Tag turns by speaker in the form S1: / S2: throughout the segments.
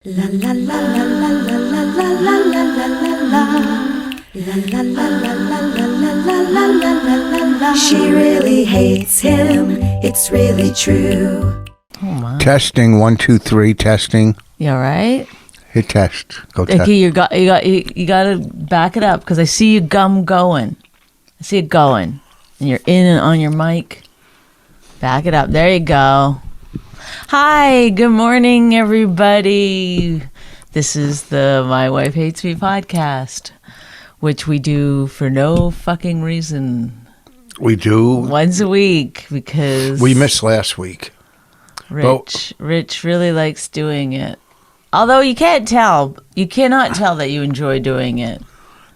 S1: La la la la la la la la la la la la. La la la la la la la la la la la. She really hates him. It's really true.
S2: Oh my.
S3: Testing 1 2 3 testing.
S2: You all right?
S3: Hit test. Go test.
S2: Okay, you got to back it up because I see you going. I see it going, and you're in and on your mic. Back it up. There you go. Hi, good morning, everybody. This is the My Wife Hates Me podcast, which we do for no fucking reason.
S3: We do.
S2: Once a week because
S3: We missed last week.
S2: Rich really likes doing it. Although you cannot tell that you enjoy doing it.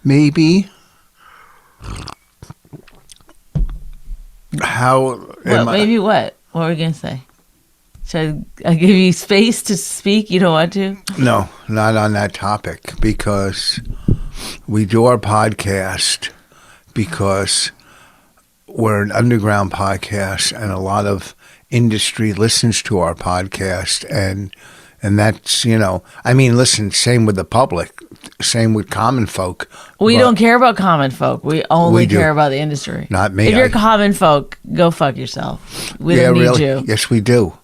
S3: Maybe. How?
S2: Maybe what? What were we going to say? Should I give you space to speak? You don't want to?
S3: No, not on that topic, because we do our podcast because we're an underground podcast and a lot of industry listens to our podcast, and that's, listen, same with the public, same with common folk.
S2: We don't care about common folk. We only care about the industry.
S3: Not me.
S2: If you're common folk, go fuck yourself. We don't need
S3: really.
S2: you.
S3: Yes, we do.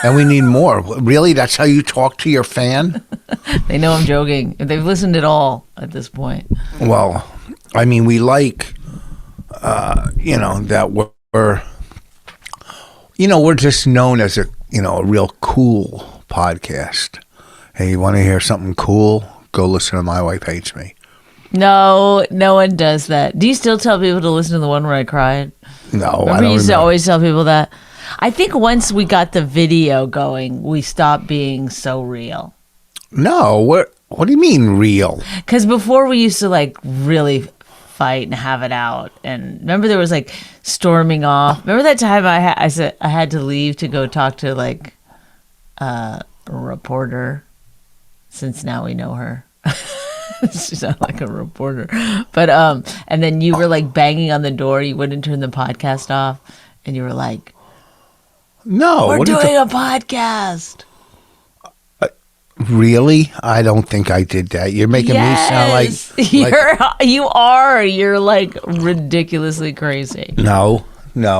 S3: And we need more. Really? That's how you talk to your fan?
S2: They know I'm joking. They've listened at all at this point.
S3: Well, we like, that we're just known as a real cool podcast. Hey, you want to hear something cool? Go listen to My Wife Hates Me.
S2: No one does that. Do you still tell people to listen to the one where I cried?
S3: No, I
S2: Remember
S3: don't
S2: you used to
S3: remember.
S2: always tell people that? I think once we got the video going, we stopped being so real.
S3: No, what do you mean real?
S2: Because before we used to really fight and have it out. And remember there was storming off. Remember that time I said I had to leave to go talk to a reporter, since now we know her. She's not like a reporter. But and then you were banging on the door. You wouldn't turn the podcast off. And you were like,
S3: No.
S2: we're doing a podcast.
S3: Really? I don't think I did that. You're making me sound like
S2: you're ridiculously crazy.
S3: No,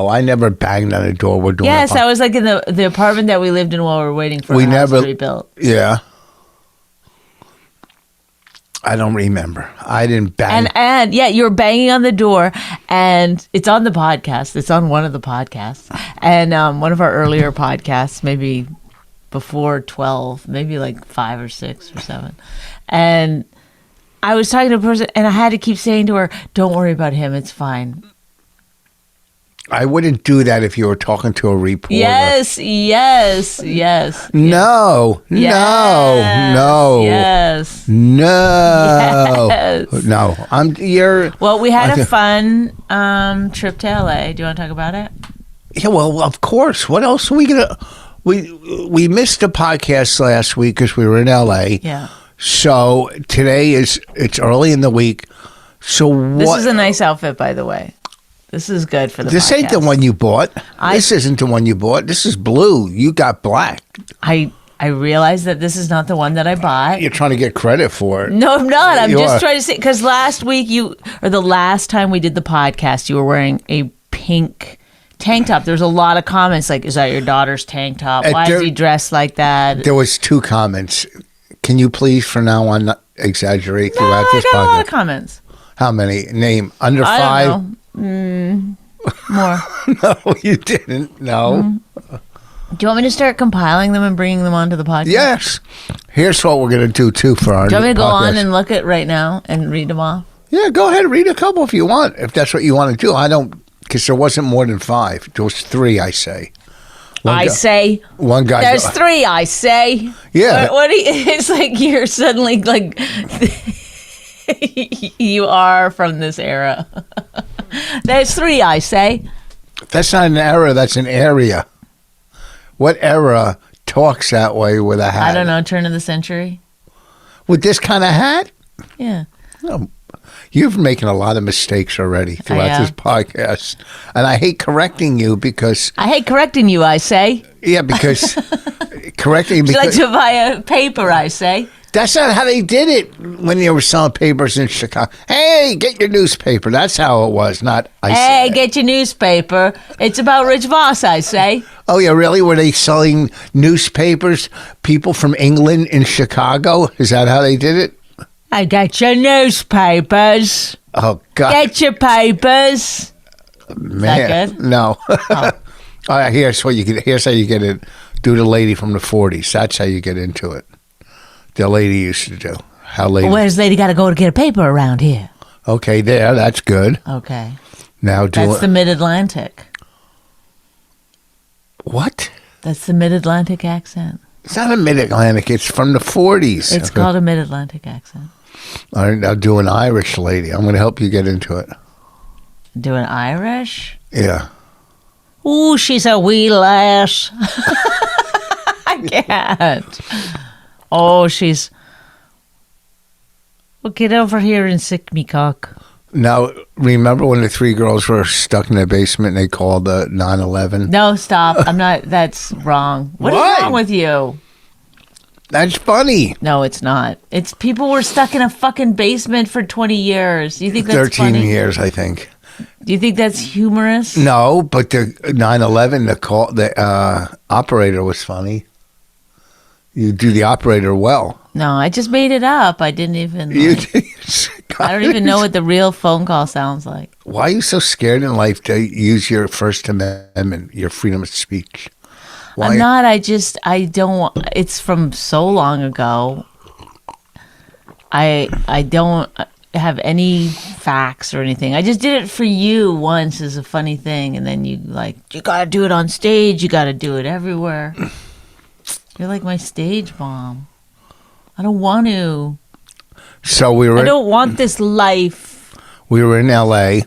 S3: I never banged on the door. We're doing
S2: Yes, I was in the apartment that we lived in while we were waiting for
S3: We
S2: a house
S3: never-
S2: to be built.
S3: Yeah. I don't remember. I didn't bang.
S2: And yeah, you were banging on the door, and it's on the podcast. It's on one of the podcasts, and one of our earlier podcasts, maybe before 12, maybe 5 or 6 or 7, and I was talking to a person, and I had to keep saying to her, "Don't worry about him. It's fine."
S3: I wouldn't do that if you were talking to a reporter.
S2: Yes.
S3: No.
S2: Yes.
S3: No.
S2: Yes.
S3: No. You're.
S2: Well, we had a fun trip to LA. Do you want to talk about it?
S3: Yeah, well, of course. What else are we going to. We missed a podcast last week because we were in LA.
S2: Yeah.
S3: So today it's early in the week. So what?
S2: This is a nice outfit, by the way. This is good for the
S3: This
S2: podcast.
S3: ain't the one you bought. This isn't the one you bought. This is blue. You got black.
S2: I realize that this is not the one that I bought.
S3: You're trying to get credit for it.
S2: No, I'm not. I'm
S3: You
S2: just
S3: are.
S2: trying to say, because last week the last time we did the podcast, you were wearing a pink tank top. There's a lot of comments is that your daughter's tank top? Why is he dressed like that?
S3: There was 2 comments. Can you please, from now on, not exaggerate throughout
S2: I
S3: this
S2: got a lot
S3: podcast?
S2: of comments.
S3: How many? Name under 5?
S2: I don't know. More.
S3: No, you didn't. No.
S2: Do you want me to start compiling them and bringing them onto the podcast?
S3: Yes. Here's what we're going to do, too, for our
S2: Do you want me to go
S3: podcast.
S2: on and look at right now and read them off?
S3: Yeah, go ahead. Read a couple if you want, if that's what you want to do. I don't, because there wasn't more than 5. There was 3, I say.
S2: Say.
S3: One guy.
S2: There's 3, I say.
S3: Yeah.
S2: What it's you're suddenly you are from this era. There's 3, I say.
S3: That's not an era. That's an area. What era talks that way with a hat?
S2: I don't know. Turn of the century.
S3: With this kind of hat?
S2: Yeah.
S3: Oh, you're making a lot of mistakes already throughout this podcast. And I hate correcting you because...
S2: I hate correcting you, I say.
S3: Yeah, because correctly,
S2: Would you like
S3: because
S2: to buy a paper, I say?
S3: that's not how they did it when they were selling papers in Chicago. Hey, get your newspaper. That's how it was. Not I
S2: Hey,
S3: say.
S2: get your newspaper. It's about Rich Voss, I say.
S3: Oh yeah, really? Were they selling newspapers? People from England in Chicago? Is that how they did it?
S2: I get your newspapers.
S3: Oh God,
S2: Get your papers.
S3: man,
S2: good?
S3: no. All right, here's what you get. Here's how you get it. Do the lady from the '40s. That's how you get into it. The lady used to do. How lady?
S2: Where's lady got to go to get a paper around here?
S3: Okay, there. That's good.
S2: Okay.
S3: Now do
S2: That's
S3: it.
S2: the Mid-Atlantic.
S3: What?
S2: That's the Mid-Atlantic accent.
S3: It's not a Mid-Atlantic. It's from the '40s.
S2: It's called a Mid-Atlantic accent.
S3: All right, now do an Irish lady. I'm going to help you get into it.
S2: Do an Irish?
S3: Yeah.
S2: Ooh, she's a wee lass. I can't. Oh, she's... Well, get over here and sick me cock.
S3: Now, remember when the three girls were stuck in the basement and they called the 911?
S2: No, stop. I'm not... That's wrong. What is
S3: Why?
S2: wrong with you?
S3: That's funny.
S2: No, it's not. It's people were stuck in a fucking basement for 20 years. You think that's
S3: 13
S2: funny?
S3: years, I think.
S2: Do you think that's humorous?
S3: No, but the 911, the operator was funny. You do the operator well.
S2: No, I just made it up. I didn't even...
S3: You
S2: like-
S3: did.
S2: I don't even know what the real phone call sounds like.
S3: Why are you so scared in life to use your First Amendment, your freedom of speech? Why?
S2: I'm not. I don't want... It's from so long ago. I don't have any facts or anything. I just did it for you once as a funny thing, and then you got to do it on stage. You got to do it everywhere. You're like my stage mom. I don't want to.
S3: So
S2: I don't want this life.
S3: we were in L.A.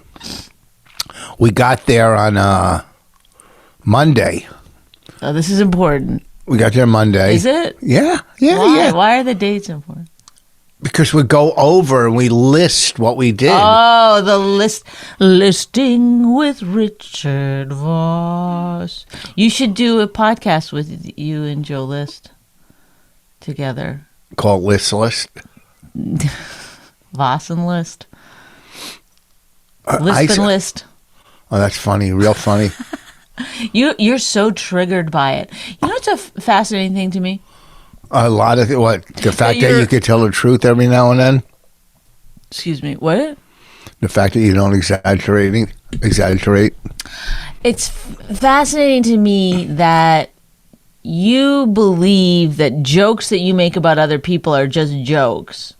S3: We got there on Monday.
S2: Oh, this is important.
S3: We got there Monday.
S2: Is it?
S3: Yeah, yeah,
S2: Why?
S3: yeah.
S2: Why are the dates important?
S3: Because we go over and we list what we did.
S2: Oh, the listing with Richard Voss. You should do a podcast with you and Joe List together.
S3: Called List.
S2: Voss and List.
S3: I
S2: List
S3: s-
S2: and List.
S3: Oh, that's funny. Real funny.
S2: You're so triggered by it. You know what's a fascinating thing to me?
S3: A lot of what? The fact that
S2: you're-
S3: you could tell the truth every now and then.
S2: Excuse me. What?
S3: The fact that you don't exaggerate.
S2: It's fascinating to me that you believe that jokes that you make about other people are just jokes.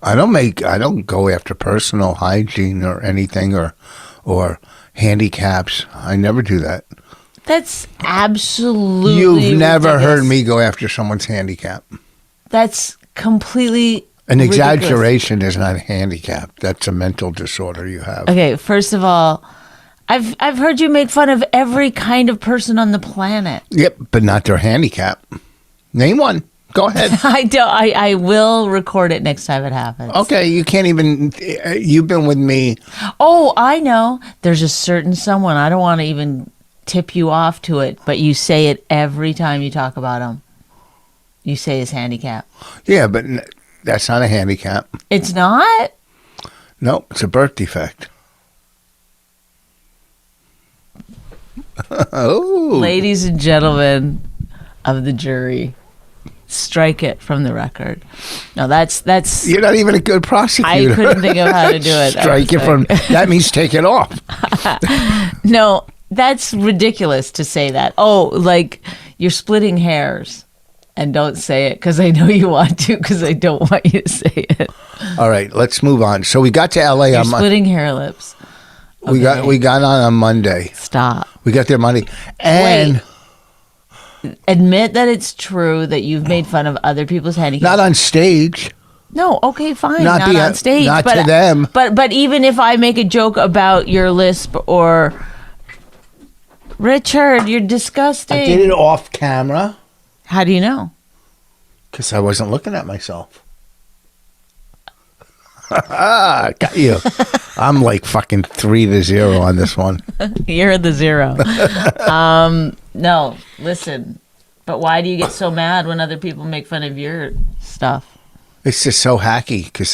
S3: I don't go after personal hygiene or anything or handicaps. I never do that.
S2: That's absolutely
S3: You've never
S2: ridiculous.
S3: heard me go after someone's handicap.
S2: That's completely
S3: An
S2: ridiculous.
S3: exaggeration is not a handicap. That's a mental disorder you have.
S2: Okay, first of all, I've heard you make fun of every kind of person on the planet.
S3: Yep, but not their handicap. Name one. Go ahead.
S2: I don't. I will record it next time it happens.
S3: Okay, you can't even. You've been with me.
S2: Oh, I know. There's a certain someone. I don't want to even tip you off to it, but you say it every time you talk about him. You say his handicap.
S3: Yeah, but that's not a handicap.
S2: It's not?
S3: No, it's a birth defect. Oh,
S2: Ladies and gentlemen of the jury, strike it from the record. No, that's
S3: you're not even a good prosecutor.
S2: I couldn't think of how to do it.
S3: Strike it from. That means take it off.
S2: No, that's ridiculous to say that. Oh, like you're splitting hairs. And don't say it because I know you want to because I don't want you to say it.
S3: All right, let's move on. So we got to LA
S2: You're
S3: on
S2: splitting hair lips.
S3: we got on Monday.
S2: Stop.
S3: We got there Monday, and
S2: Admit that it's true that you've made fun of other people's handicaps.
S3: not on stage.
S2: No, okay, fine.
S3: Not
S2: Not,
S3: the-
S2: on stage.
S3: not
S2: but,
S3: to them.
S2: But even if I make a joke about your lisp or Richard, you're disgusting.
S3: I did it off camera
S2: How do you know?
S3: because I wasn't looking at myself. Got you. I'm like fucking 3-0 on this one.
S2: You're the zero. No, listen. But why do you get so mad when other people make fun of your stuff?
S3: It's just so hacky because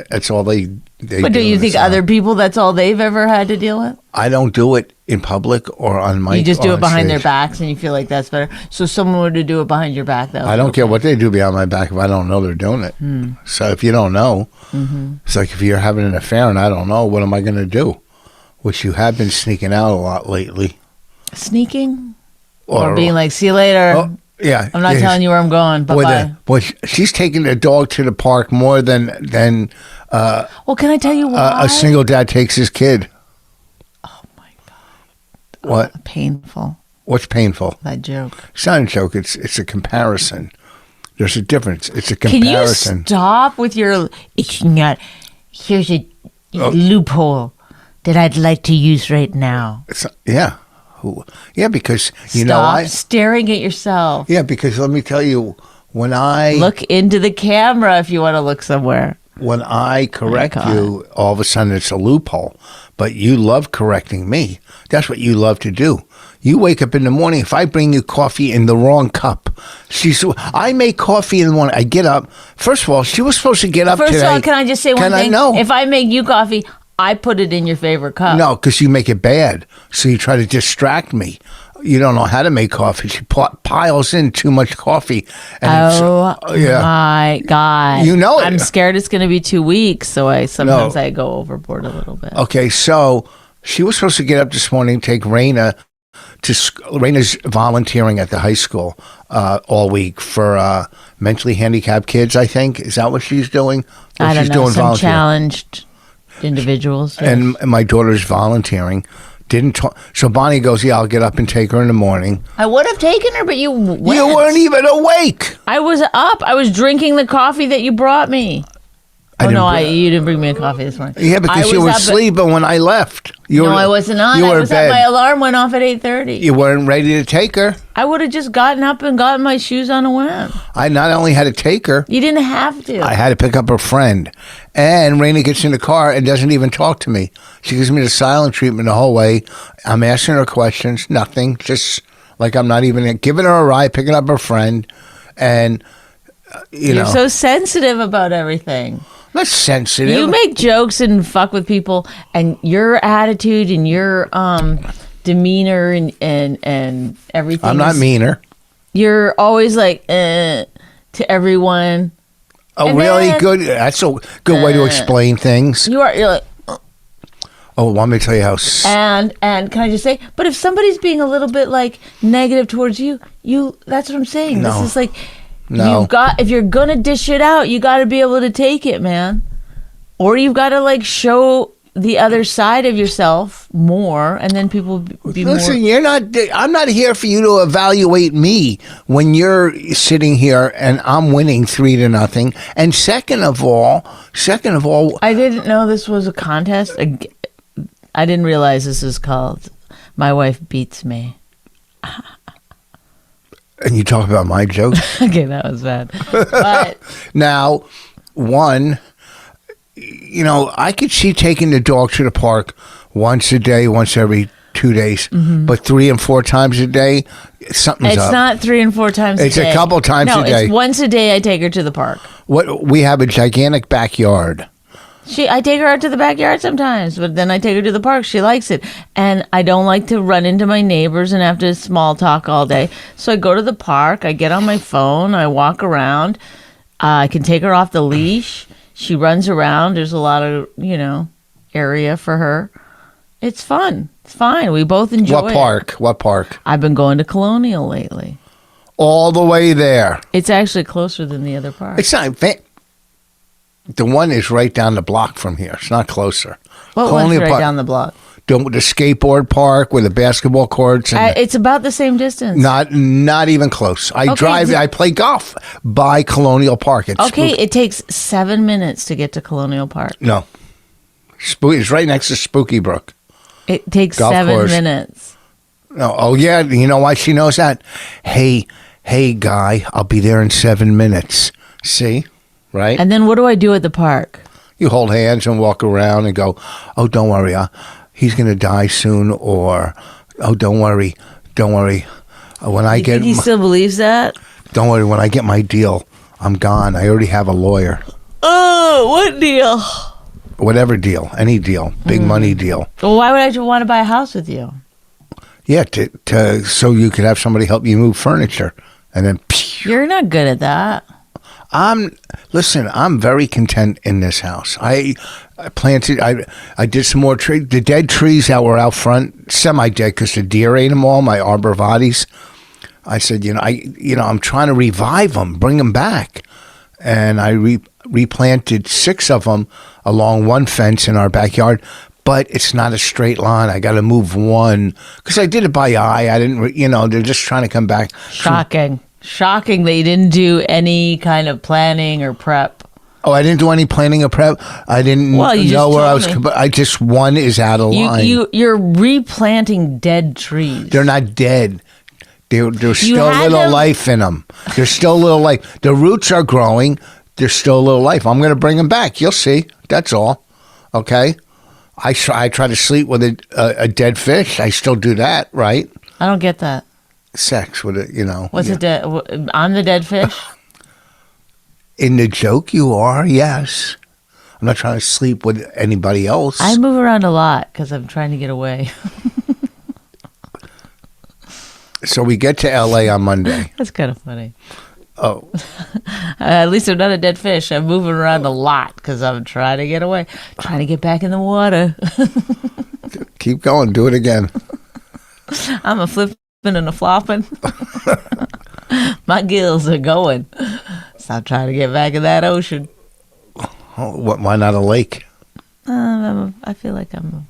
S3: that's all they
S2: But do you think other people, that's all they've ever had to deal with?
S3: I don't do it in public or on mic.
S2: You just do
S3: or
S2: it
S3: on
S2: behind their
S3: stage.
S2: backs and you feel like that's better. So someone were to do it behind your back, that would
S3: I don't
S2: feel
S3: care
S2: okay.
S3: what they do behind my back if I don't know they're doing it. So if you don't know, it's like if you're having an affair and I don't know, what am I going to do? Which you have been sneaking out a lot lately.
S2: Sneaking? Or being like, see you later.
S3: Oh, yeah.
S2: I'm not telling you where I'm going. Bye-bye.
S3: Well, she's taking the dog to the park more than
S2: Well, can I tell you why?
S3: a single dad takes his kid.
S2: Oh, my God.
S3: What?
S2: Painful,
S3: What's painful?
S2: that joke.
S3: It's not a joke. It's a comparison. There's a difference. It's a
S2: Can
S3: comparison.
S2: you stop with your, it's not, here's a loophole that I'd like to use right now.
S3: Yeah. Yeah, because you know
S2: Stop
S3: why?
S2: staring at yourself.
S3: Yeah, because let me tell you, when I
S2: Look into the camera if you want to look somewhere.
S3: when I correct
S2: God.
S3: you, all of a sudden it's a loophole. But you love correcting me. That's what you love to do. You wake up in the morning. If I bring you coffee in the wrong cup, I make coffee in the morning. I get up. First of all, she was supposed to get up
S2: First
S3: today.
S2: of all, can I just say one
S3: Can
S2: thing?
S3: I know?
S2: If I make you coffee, I put it in your favorite cup.
S3: No, because you make it bad. So you try to distract me. You don't know how to make coffee. She piles in too much coffee. And yeah.
S2: My God.
S3: You know it.
S2: I'm scared it's going to be 2 weeks, so sometimes I go overboard a little bit.
S3: Okay, so she was supposed to get up this morning, take Raina to Raina's volunteering at the high school all week for mentally handicapped kids, I think. Is that what she's doing? Or
S2: I don't
S3: she's
S2: know,
S3: doing
S2: some
S3: volunteering?
S2: challenged individuals. Yes.
S3: And my daughter's volunteering. Didn't talk. So Bonnie goes, yeah, I'll get up and take her in the morning.
S2: I would have taken her, but you went.
S3: You weren't even awake.
S2: I was up. I was drinking the coffee that you brought me. You didn't bring me a coffee this morning.
S3: Yeah, because you were sleeping when I left.
S2: I wasn't on.
S3: You
S2: I
S3: were
S2: was
S3: in bed.
S2: up. My alarm went off at 8:30.
S3: You weren't ready to take her.
S2: I would have just gotten up and gotten my shoes on a whim.
S3: I not only had to take her,
S2: You didn't have to.
S3: I had to pick up her friend. And Raina gets in the car and doesn't even talk to me. She gives me the silent treatment the whole way. I'm asking her questions, nothing. Just like I'm not even giving her a ride, picking up her friend. And,
S2: You're so sensitive about everything.
S3: I'm not sensitive.
S2: You make jokes and fuck with people, and your attitude and your demeanor and everything.
S3: I'm not meaner.
S2: You're always like to everyone.
S3: Oh,
S2: And
S3: really?
S2: then-
S3: Good. That's a good way to explain things.
S2: You're like,
S3: Oh, want me to tell you how...
S2: and can I just say? But if somebody's being a little bit like negative towards you, that's what I'm saying.
S3: No.
S2: This is like.
S3: No.
S2: If you're gonna dish it out, you got to be able to take it, man. Or you've got to like show the other side of yourself more, and then people be
S3: Listen,
S2: more.
S3: you're not. I'm not here for you to evaluate me when you're sitting here and I'm winning 3-0. And second of all,
S2: I didn't know this was a contest. I didn't realize this is called "My Wife Beats Me."
S3: and you talk about my jokes.
S2: Okay, that was bad. But
S3: Now, one, I could see taking the dog to the park once a day, once every 2 days, but 3 and 4 times a day, something's
S2: it's
S3: up.
S2: not 3 and 4 times.
S3: It's
S2: a day.
S3: a couple times
S2: no,
S3: a day.
S2: it's once a day. I take her to the park.
S3: We have a gigantic backyard.
S2: I take her out to the backyard sometimes, but then I take her to the park. She likes it. And I don't like to run into my neighbors and have to small talk all day. So I go to the park, I get on my phone, I walk around. I can take her off the leash. She runs around. There's a lot of, area for her. It's fun. It's fine. We both enjoy it.
S3: What park?
S2: I've been going to Colonial lately.
S3: All the way there.
S2: It's actually closer than the other park.
S3: It's not. The one is right down the block from here. It's not closer.
S2: What one's right down the block?
S3: The skateboard park with the basketball courts. And
S2: It's about the same distance.
S3: not even close. I play golf by Colonial Park. It's
S2: It takes 7 minutes to get to Colonial Park.
S3: No. It's right next to Spooky Brook.
S2: It takes
S3: Golf
S2: 7
S3: course.
S2: minutes.
S3: No. Oh, yeah. You know why she knows that? Hey, guy, I'll be there in 7 minutes. See? Right?
S2: And then what do I do at the park?
S3: You hold hands and walk around and go, oh, don't worry. He's going to die soon. Or, oh, don't worry. When I
S2: You
S3: get,
S2: think he still believes that?
S3: don't worry. When I get my deal, I'm gone. I already have a lawyer.
S2: Oh, what deal?
S3: Whatever deal, any deal, big money deal.
S2: Well, why would I want to buy a house with you?
S3: Yeah, to so you could have somebody help you move furniture, and then.
S2: You're not good at that.
S3: Listen, I'm very content in this house. I planted. I did some more trees. The dead trees that were out front, semi-dead because the deer ate them all. My arborvitaes. I said, I'm trying to revive them, bring them back, and I replanted 6 of them along one fence in our backyard. But it's not a straight line. I got to move one because I did it by eye. I didn't, they're just trying to come back.
S2: Shocking that you didn't do any kind of planning or prep.
S3: Oh, I didn't do any planning or prep. I didn't know where I was. But I just one is out of line.
S2: You're replanting dead trees.
S3: They're not dead. There's still a little life in them. There's still a little life. The roots are growing. There's still a little life. I'm going to bring them back. You'll see. That's all. Okay. I try to sleep with a dead fish. I still do that, right?
S2: I don't get that.
S3: Sex with it,
S2: What's a dead? I'm the dead fish.
S3: In the joke, you are. Yes. I'm not trying to sleep with anybody else.
S2: I move around a lot because I'm trying to get away.
S3: So we get to L.A. on Monday.
S2: That's kind of funny.
S3: Oh.
S2: At least I'm not a dead fish. I'm moving around a lot because I'm trying to get away, trying to get back in the water.
S3: Keep going. Do it again.
S2: I'm a flipping and a flopping. My gills are going. So I'm trying to get back in that ocean.
S3: Oh, why not a lake?
S2: I feel like I'm an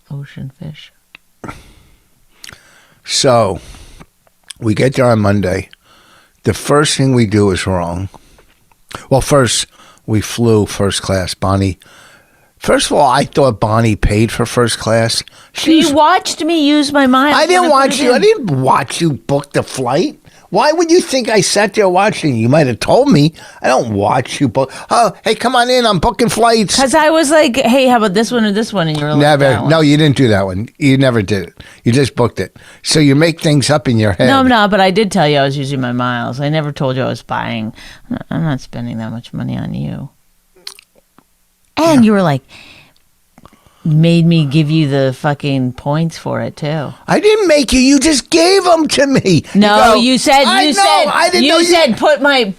S2: ocean fish.
S3: So we get there on Monday. The first thing we do is wrong. Well, first, we flew first class. Bonnie. First of all, I thought Bonnie paid for first class.
S2: You watched me use my miles.
S3: I didn't watch you. I didn't watch you book the flight. Why would you think I sat there watching you? You might have told me. I don't watch you book. Oh, hey, come on in. I'm booking flights.
S2: Because I was like, hey, how about this one or this one? And you were like,
S3: never. No, you didn't do that one. You never did it. You just booked it. So you make things up in your head.
S2: No, I'm not. But I did tell you I was using my miles. I never told you I was buying. I'm not spending that much money on you. And you were like, made me give you the fucking points for it too.
S3: I didn't make you. You just gave them to me.
S2: No, you said put my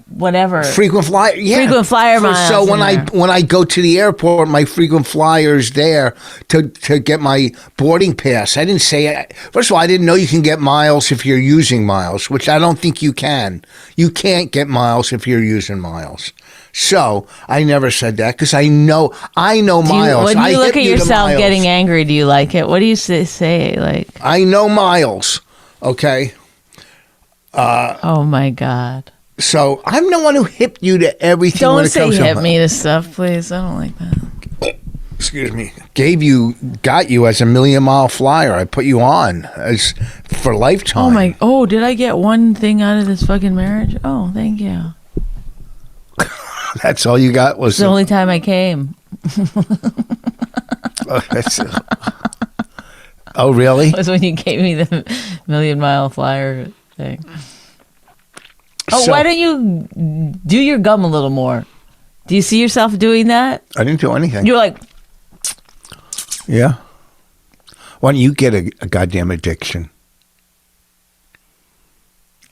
S2: whatever
S3: frequent flyer. Yeah,
S2: frequent flyer miles.
S3: So when I go to the airport, my frequent flyer's there to get my boarding pass. I didn't say. First of all, I didn't know you can get miles if you're using miles, which I don't think you can. You can't get miles if you're using miles. So I never said that because I know miles.
S2: When you look at yourself getting angry, do you like it? What do you say? Like,
S3: I know miles. Okay.
S2: Oh my God.
S3: So I'm the one who hipped you to everything.
S2: Don't say hip me to stuff, please. I don't like that.
S3: Excuse me. Got you as a 1,000,000-mile flyer. I put you on as for lifetime.
S2: Oh, did I get one thing out of this fucking marriage? Oh, thank you.
S3: That's all you got was
S2: the only time I came.
S3: Oh, really?
S2: Was when you gave me the 1,000,000-mile flyer thing. Oh,
S3: So,
S2: why don't you do your gum a little more? Do you see yourself doing that?
S3: I didn't do anything.
S2: You're like,
S3: yeah. Why don't you get a goddamn addiction?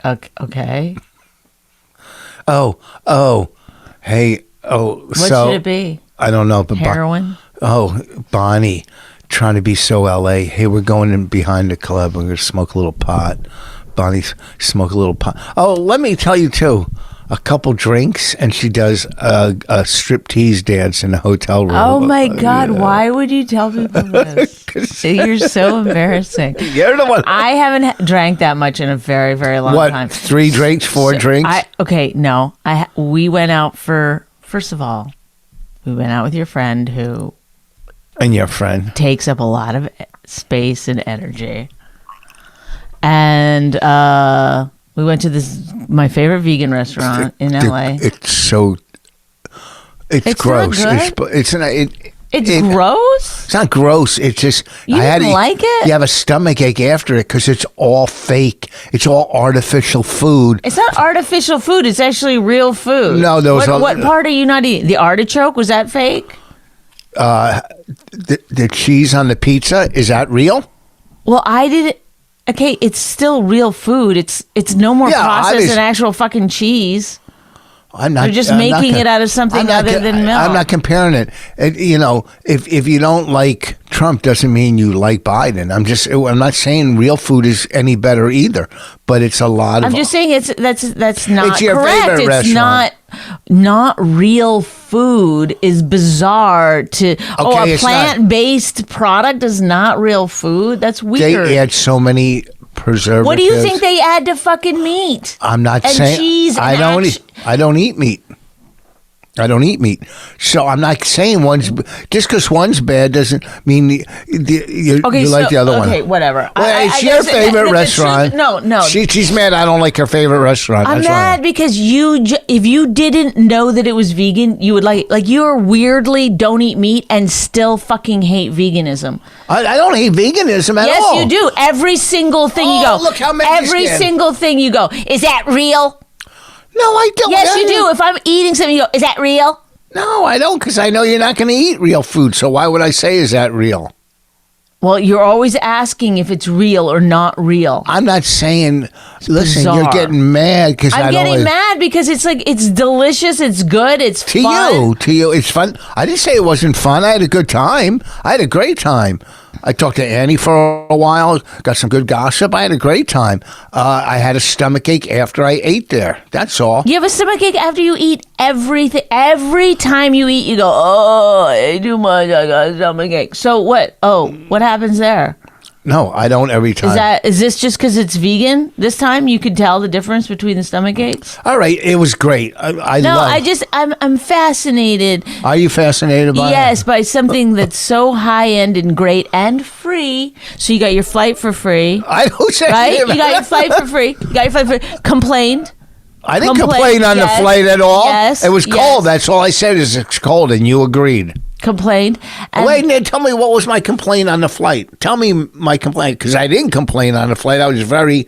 S2: okay.
S3: Oh. Hey,
S2: What should it be?
S3: I don't know. But
S2: Heroin?
S3: Bonnie, trying to be so LA. Hey, we're going in behind the club. We're going to smoke a little pot. Bonnie, smoke a little pot. Oh, let me tell you, too. A couple drinks, and she does a striptease dance in a hotel room.
S2: Oh, my God. Why would you tell people this? You're so embarrassing.
S3: You're the one.
S2: I haven't drank that much in a very, very long time.
S3: 3 drinks, 4 drinks?
S2: No. We went out first of all, we went out with your friend who...
S3: And your friend.
S2: Takes up a lot of space and energy. And we went to my favorite vegan restaurant in LA.
S3: It's gross.
S2: Not good? It's gross?
S3: It's not gross. It's just
S2: You didn't like it?
S3: You have a stomach ache after it because it's all fake. It's all artificial food.
S2: It's not artificial food. It's actually real food.
S3: No,
S2: what part are you not eating? The artichoke, was that fake?
S3: The cheese on the pizza, is that real?
S2: Well, I didn't. Okay, it's still real food. It's no more processed than actual fucking cheese.
S3: I'm not.
S2: You're just making it out of something other than milk.
S3: I'm not comparing it. If you don't like Trump, doesn't mean you like Biden. I'm not saying real food is any better either. But it's a lot of.
S2: I'm just saying that's not
S3: it's your
S2: correct.
S3: favorite
S2: It's
S3: restaurant.
S2: not real food is bizarre to. A plant-based product is not real food. That's weird.
S3: They add so many preservatives.
S2: What do you think they add to fucking meat?
S3: I'm not
S2: and
S3: saying
S2: cheese.
S3: I don't eat meat. I don't eat meat. So I'm not saying just because one's bad doesn't mean you like the other one.
S2: Okay, whatever.
S3: Well, it's your favorite restaurant.
S2: No.
S3: She's mad I don't like her favorite restaurant.
S2: I'm mad because if you didn't know that it was vegan, you would like you're weirdly don't eat meat and still fucking hate veganism.
S3: I don't hate veganism at all.
S2: Yes, you do. Every single thing you go.
S3: Look how many
S2: Every single thing you go. Is that real?
S3: No, I don't.
S2: Yes, you do. If I'm eating something, you go, is that real?
S3: No, I don't, because I know you're not going to eat real food. So why would I say, is that real?
S2: Well, you're always asking if it's real or not real.
S3: I'm not saying. Listen,
S2: bizarre.
S3: You're getting mad because
S2: I'm getting mad because it's delicious, it's good, it's fun.
S3: To you, it's fun. I didn't say it wasn't fun. I had a good time. I had a great time. I talked to Annie for a while, got some good gossip. I had a great time. I had a stomach ache after I ate there. That's all.
S2: You have a stomach ache after you eat everything. Every time you eat, you go, oh, I ate too much, I got a stomach ache. So what? Oh, what happens there?
S3: No, I don't every time.
S2: Is this just because it's vegan? This time you could tell the difference between the stomach aches?
S3: All right, it was great.
S2: I'm fascinated.
S3: Are you fascinated by it?
S2: Yes, by something that's so high end and great and free. So you got your flight for free.
S3: I don't say
S2: right? You got your flight for free. Complained.
S3: I didn't complain on the flight at all.
S2: Yes,
S3: it was cold. That's all I said is it's cold, and you agreed.
S2: Complained.
S3: Wait, Ned, tell me what was my complaint on the flight. Tell me my complaint, because I didn't complain on the flight. I was very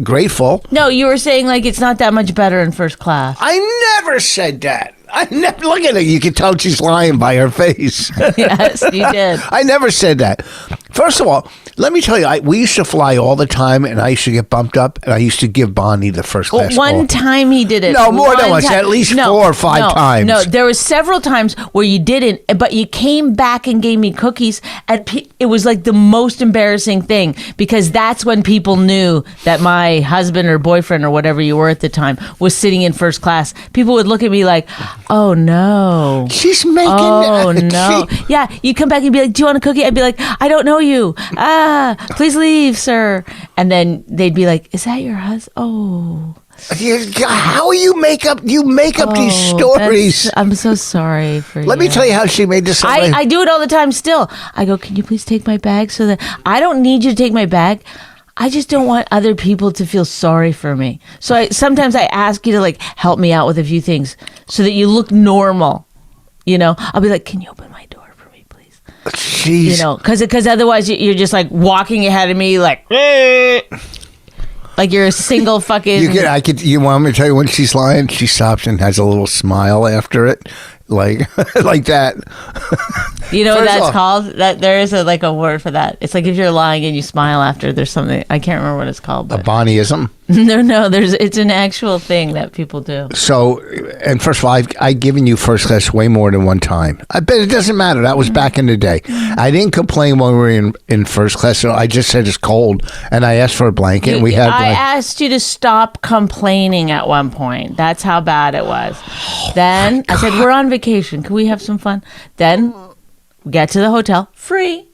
S3: grateful.
S2: No, you were saying it's not that much better in first class.
S3: I never said that. I never look at her. You can tell she's lying by her face.
S2: Yes, you did.
S3: I never said that. First of all, let me tell you, we used to fly all the time, and I used to get bumped up, and I used to give Bonnie the first class.
S2: One time he did it.
S3: No, more than once. At least 4 or 5 times.
S2: No, there was several times where you didn't, but you came back and gave me cookies, and it was like the most embarrassing thing because that's when people knew that my husband or boyfriend or whatever you were at the time was sitting in first class. People would look at me like, oh no.
S3: She's making
S2: Oh no. Yeah, you come back and be like, do you want a cookie? I'd be like, I don't know you. Please leave, sir. And then they'd be like, is that your husband? Oh.
S3: How you make up these stories?
S2: I'm so sorry for you.
S3: Let me tell you how she made this.
S2: I do it all the time still. I go, can you please take my bag so that I don't need you to take my bag. I just don't want other people to feel sorry for me. So sometimes I ask you to help me out with a few things so that you look normal. I'll be like, can you open my door for me, please?
S3: Jeez.
S2: Because otherwise you're just walking ahead of me like you're a single fucking.
S3: You want me to tell you when she's lying? She stops and has a little smile after it. Like that.
S2: You know what that's called? That there is a word for that. It's like if you're lying and you smile after there's something. I can't remember what it's called. But.
S3: A Bonnieism?
S2: No. It's an actual thing that people do.
S3: So, and first of all, I've given you first class way more than one time. I bet it doesn't matter. That was back in the day. I didn't complain when we were in first class. So I just said it's cold, and I asked for a blanket. And I
S2: asked you to stop complaining at one point. That's how bad it was. Then I said, we're on vacation. Can we have some fun? Then we get to the hotel. Free.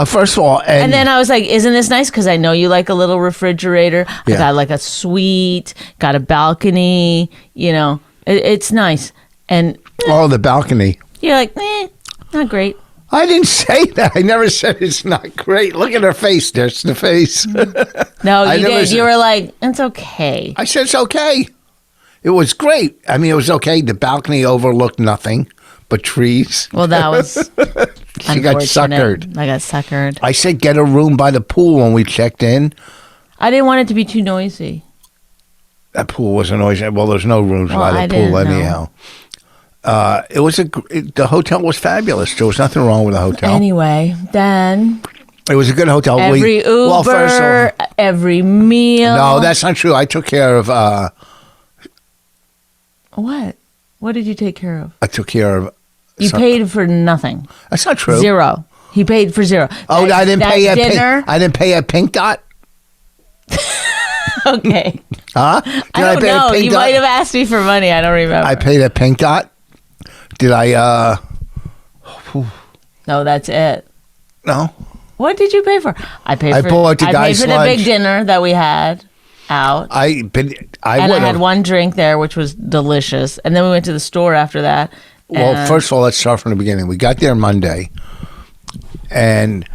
S3: First of all,
S2: and then I was like, isn't this nice? Because I know you like a little refrigerator. Yeah. I got a suite, got a balcony, it's nice. And
S3: the balcony.
S2: You're like, not great.
S3: I didn't say that. I never said it's not great. Look at her face. There's the face.
S2: No, you did. You were like, it's okay.
S3: I said it's okay. It was great. I mean, it was okay. The balcony overlooked nothing but trees.
S2: Well, that was
S3: She got
S2: unfortunate.
S3: suckered.
S2: I got suckered.
S3: I said get a room by the pool when we checked in.
S2: I didn't want it to be too noisy.
S3: That pool wasn't always. Well, there's no rooms
S2: Well,
S3: by
S2: I
S3: the pool
S2: didn't know.
S3: anyhow. The hotel was fabulous. There was nothing wrong with the hotel.
S2: Anyway, then
S3: It was a good hotel.
S2: every Uber,
S3: well, first of all,
S2: every meal.
S3: no, that's not true. I took care of.
S2: What? What did you take care of?
S3: I took care of.
S2: You paid for nothing.
S3: That's not true.
S2: Zero. He paid for zero.
S3: Oh,
S2: That-
S3: I didn't
S2: that
S3: pay at
S2: dinner.
S3: I didn't pay at Pink Dot.
S2: Okay.
S3: Huh? Did
S2: I don't
S3: pay at
S2: know.
S3: Pink
S2: You
S3: Dot?
S2: might have asked me for money. I don't remember.
S3: I paid at Pink Dot. Did I?
S2: No, that's it.
S3: No.
S2: What did you pay for? I paid
S3: I
S2: for.
S3: bought the
S2: I paid
S3: guy's
S2: for the
S3: lunch.
S2: big dinner that we had out.
S3: I
S2: and I
S3: would
S2: had
S3: have.
S2: one drink there, which was delicious. And then we went to the store after that.
S3: Well,
S2: and-
S3: first of all, let's start from the beginning. We got there Monday, and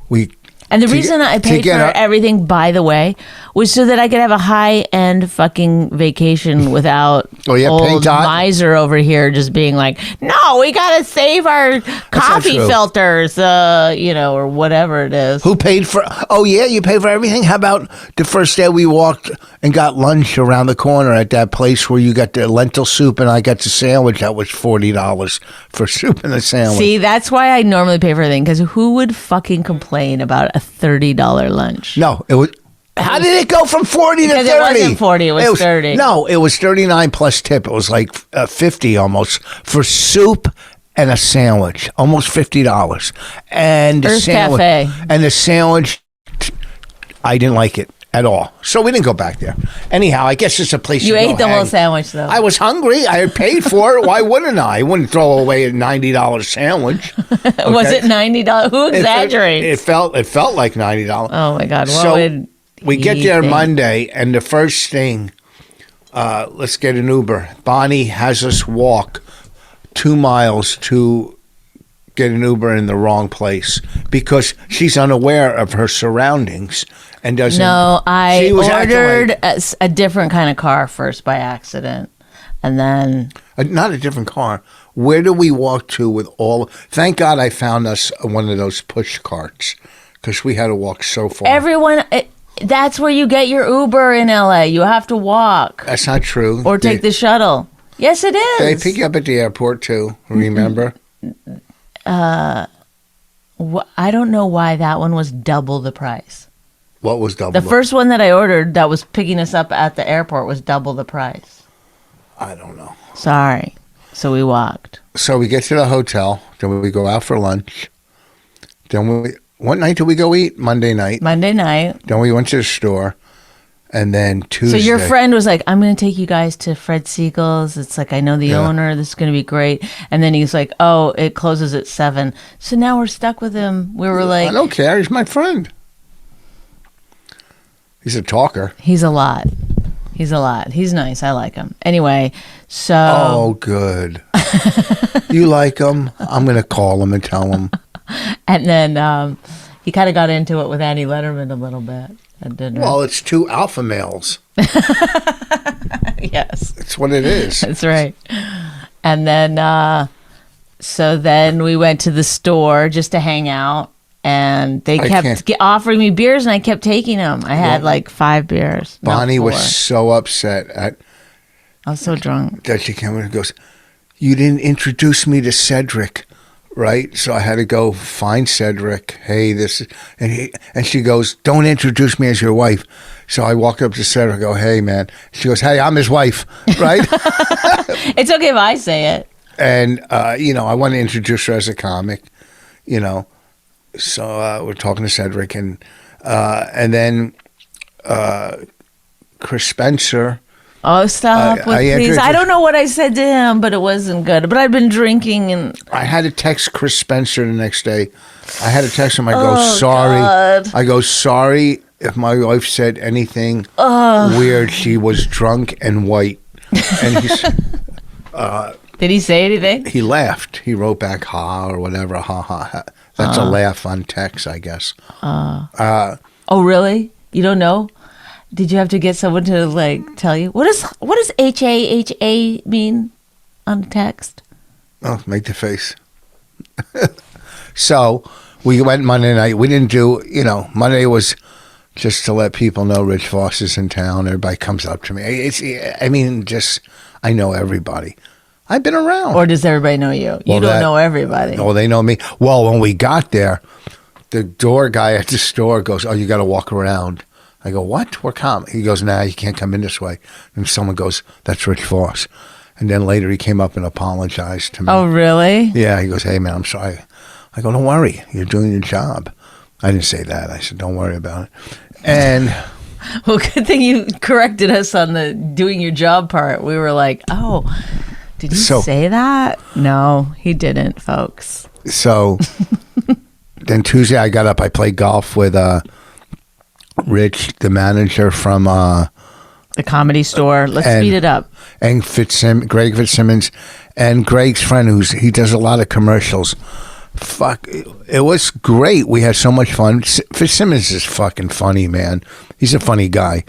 S3: we.
S2: And the
S3: to
S2: reason
S3: get-
S2: I
S3: to
S2: paid
S3: get
S2: for
S3: our-
S2: everything, by the way, was so that I could have a high-end fucking vacation without
S3: Oh, yeah, Pink
S2: old
S3: Dot?
S2: miser over here just being like, no, we got to save our coffee
S3: true.
S2: filters, or whatever it is.
S3: Who paid for? Oh yeah, you paid for everything. How about the first day we walked and got lunch around the corner at that place where you got the lentil soup and I got the sandwich? That was $40 for soup and a sandwich.
S2: See, that's why I normally pay for everything, because who would fucking complain about a $30 lunch?
S3: No, it was. How did it go from 40 to 30?
S2: Because it wasn't 40, it was 30.
S3: No, it was 39 plus tip. It was like 50 almost for soup and a sandwich, almost $50. And the
S2: Earth
S3: sandwich,
S2: Cafe.
S3: and the sandwich, I didn't like it at all. So we didn't go back there. Anyhow, I guess it's a place
S2: You
S3: to
S2: ate
S3: go
S2: the whole
S3: hang.
S2: sandwich, though.
S3: I was hungry. I had paid for it. Why wouldn't I? I wouldn't throw away a $90 sandwich.
S2: Was
S3: Okay?
S2: it $90? Who exaggerates?
S3: It felt like $90.
S2: Oh, my God. What
S3: So
S2: would
S3: we get
S2: he
S3: there
S2: think?
S3: Monday, and the first thing, let's get an Uber. Bonnie has us walk 2 miles to get an Uber in the wrong place because she's unaware of her surroundings and doesn't.
S2: No, I
S3: She was acting
S2: ordered
S3: like-
S2: a different kind of car first by accident. And then,
S3: not a different car. Where do we walk to with all? Thank God I found us one of those push carts because we had to walk so far.
S2: that's where you get your Uber in LA. You have to walk
S3: That's not true.
S2: or take the shuttle. Yes, it is.
S3: They pick you up at the airport too. Remember?
S2: I don't know why that one was double the price.
S3: What was double?
S2: The first one that I ordered that was picking us up at the airport was double the price.
S3: I don't know.
S2: Sorry. So we walked.
S3: So we get to the hotel. Then we go out for lunch. Then what night did we go eat? Monday night.
S2: Monday night.
S3: Then we went to the store. And then Tuesday.
S2: So your friend was like, I'm going to take you guys to Fred Siegel's. It's like, I know the owner. This is going to be great. And then he's like, oh, it closes at 7. So now we're stuck with him. We were like,
S3: I don't care. He's my friend. He's a talker.
S2: he's a lot. He's a lot. He's nice. I like him. Anyway, so.
S3: Oh, good. You like him? I'm going to call him and tell him.
S2: And then he kind of got into it with Annie Letterman a little bit at dinner.
S3: Well, it's 2 alpha males.
S2: Yes.
S3: That's what it is.
S2: That's right. And then, so then we went to the store just to hang out, and they kept offering me beers, and I kept taking them. I had like 5 beers. not
S3: Bonnie
S2: 4.
S3: was so upset
S2: I was so drunk.
S3: that she came in and goes, you didn't introduce me to Cedric, right? So I had to go find Cedric. Hey, this is, and she goes, don't introduce me as your wife. So I walked up to Cedric and go, hey, man. She goes, hey, I'm his wife, right?
S2: It's okay if I say it.
S3: And, I want to introduce her as a comic, So we're talking to Cedric. And then Chris Spencer.
S2: Oh, stop, please.
S3: introduced-
S2: I don't know what I said to him, but it wasn't good. But I've been drinking, and
S3: I had to text Chris Spencer the next day. I had to text him. I go,
S2: Oh,
S3: sorry.
S2: God.
S3: I go, sorry if my wife said anything weird. She was drunk and white. And
S2: did he say anything?
S3: he laughed. He wrote back, ha, or whatever. Ha, ha, ha. That's a laugh on text, I guess.
S2: Oh, really? You don't know? Did you have to get someone to like tell you what does HAHA mean on text?
S3: Oh, make the face. So we went Monday night. We didn't do, Monday was just to let people know Rich Voss is in town. Everybody comes up to me. I know everybody. I've been around.
S2: Or does everybody know you? You don't know everybody.
S3: Oh, they know me. Well, when we got there, the door guy at the store goes, "Oh, you got to walk around." I go, "What? We're coming." He goes, "Nah, you can't come in this way." And someone goes, "That's Rich Voss." And then later he came up and apologized to me.
S2: Oh, really?
S3: Yeah, he goes, "Hey, man, I'm sorry." I go, "Don't worry. You're doing your job." I didn't say that. I said, "Don't worry about it." And
S2: well, good thing you corrected us on the doing your job part. We were like, oh, did he say that? No, he didn't, folks.
S3: So then Tuesday I got up. I played golf with Rich, the manager from
S2: the Comedy Store. Let's speed it up.
S3: And Greg Fitzsimmons, and Greg's friend, he does a lot of commercials. Fuck, it was great. We had so much fun. Fitzsimmons is fucking funny, man. He's a funny guy.